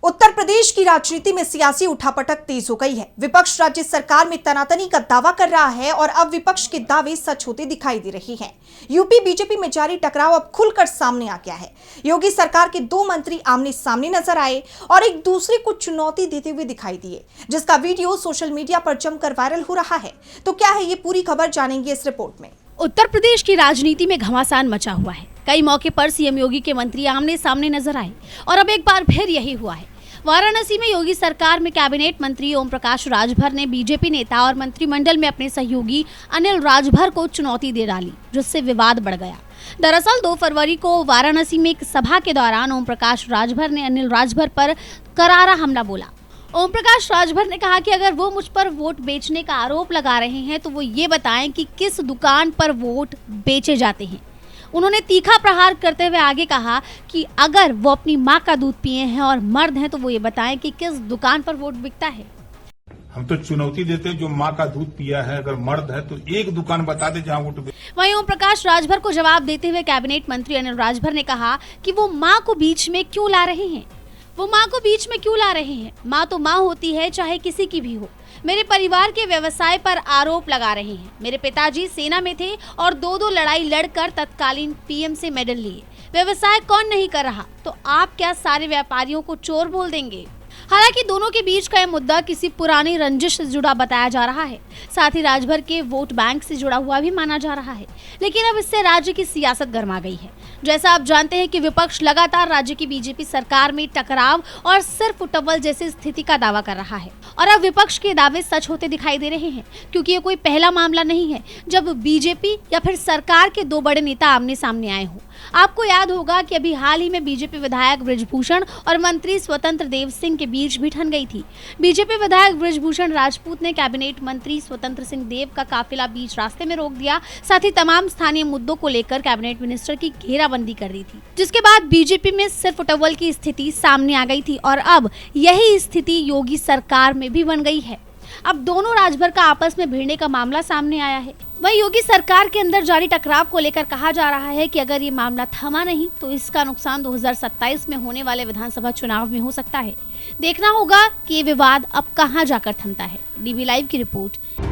उत्तर प्रदेश की राजनीति में सियासी उठापटक तेज हो गई है। विपक्ष राज्य सरकार में तनातनी का दावा कर रहा है और अब विपक्ष के दावे सच होते दिखाई दे रहे हैं। यूपी बीजेपी में जारी टकराव अब खुलकर सामने आ गया है। योगी सरकार के दो मंत्री आमने सामने नजर आए और एक दूसरे को चुनौती देते हुए दिखाई दिए, जिसका वीडियो सोशल मीडिया पर जमकर वायरल हो रहा है। तो क्या है ये पूरी खबर, जानेंगे इस रिपोर्ट में। उत्तर प्रदेश की राजनीति में घमासान मचा हुआ है। कई मौके पर सीएम योगी के मंत्री आमने सामने नजर आए और अब एक बार फिर यही हुआ है। वाराणसी में योगी सरकार में कैबिनेट मंत्री ओम प्रकाश राजभर ने बीजेपी नेता और मंत्रिमंडल में अपने सहयोगी अनिल राजभर को चुनौती दे डाली, जिससे विवाद बढ़ गया। दरअसल 2 फरवरी को वाराणसी में एक सभा के दौरान ओम प्रकाश राजभर ने अनिल राजभर पर करारा हमला बोला। ओम प्रकाश राजभर ने कहा कि अगर वो मुझ पर वोट बेचने का आरोप लगा रहे हैं तो वो ये बताएं कि किस दुकान पर वोट बेचे जाते हैं। उन्होंने तीखा प्रहार करते हुए आगे कहा कि अगर वो अपनी मां का दूध पिए हैं और मर्द हैं तो वो ये बताएं कि किस दुकान पर वोट बिकता है। हम तो चुनौती देते हैं, जो मां का दूध पिया है अगर मर्द है तो एक दुकान बता दे जहां वोट। वहीं ओम प्रकाश राजभर को जवाब देते हुए कैबिनेट मंत्री अनिल राजभर ने कहा कि वो मां को बीच में क्यों ला रहे हैं। माँ तो माँ होती है, चाहे किसी की भी हो। मेरे परिवार के व्यवसाय पर आरोप लगा रहे हैं। मेरे पिताजी सेना में थे और 2 लड़ाई लड़कर तत्कालीन पीएम से मेडल लिए। व्यवसाय कौन नहीं कर रहा, तो आप क्या सारे व्यापारियों को चोर बोल देंगे? हालांकि दोनों के बीच का यह मुद्दा किसी पुरानी रंजिश से जुड़ा बताया जा रहा है, साथ ही राजभर के वोट बैंक से जुड़ा हुआ भी माना जा रहा है। लेकिन अब इससे राज्य की सियासत गर्मा गई है। जैसा आप जानते हैं कि विपक्ष लगातार राज्य की बीजेपी सरकार में टकराव और सिर्फ उटव्वल जैसी स्थिति का दावा कर रहा है और अब विपक्ष के दावे सच होते दिखाई दे रहे हैं, क्योंकि ये कोई पहला मामला नहीं है जब बीजेपी या फिर सरकार के 2 बड़े नेता आमने सामने आए हों। आपको याद होगा कि अभी हाल ही में बीजेपी विधायक बृजभूषण और मंत्री स्वतंत्र देव सिंह के बीच भी ठन गई थी। बीजेपी विधायक बृजभूषण राजपूत ने कैबिनेट मंत्री स्वतंत्र सिंह देव का काफिला बीच रास्ते में रोक दिया, साथ ही तमाम स्थानीय मुद्दों को लेकर कैबिनेट मिनिस्टर की घेराबंदी कर दी थी, जिसके बाद बीजेपी में सिर्फ उटव्वल की स्थिति सामने आ गई थी और अब यही स्थिति योगी सरकार में भी बन गई है। अब दोनों राजभर का आपस में भिड़ने का मामला सामने आया है। वहीं योगी सरकार के अंदर जारी टकराव को लेकर कहा जा रहा है कि अगर ये मामला थमा नहीं तो इसका नुकसान 2027 में होने वाले विधानसभा चुनाव में हो सकता है। देखना होगा कि ये विवाद अब कहां जाकर थमता है। डीबी लाइव की रिपोर्ट।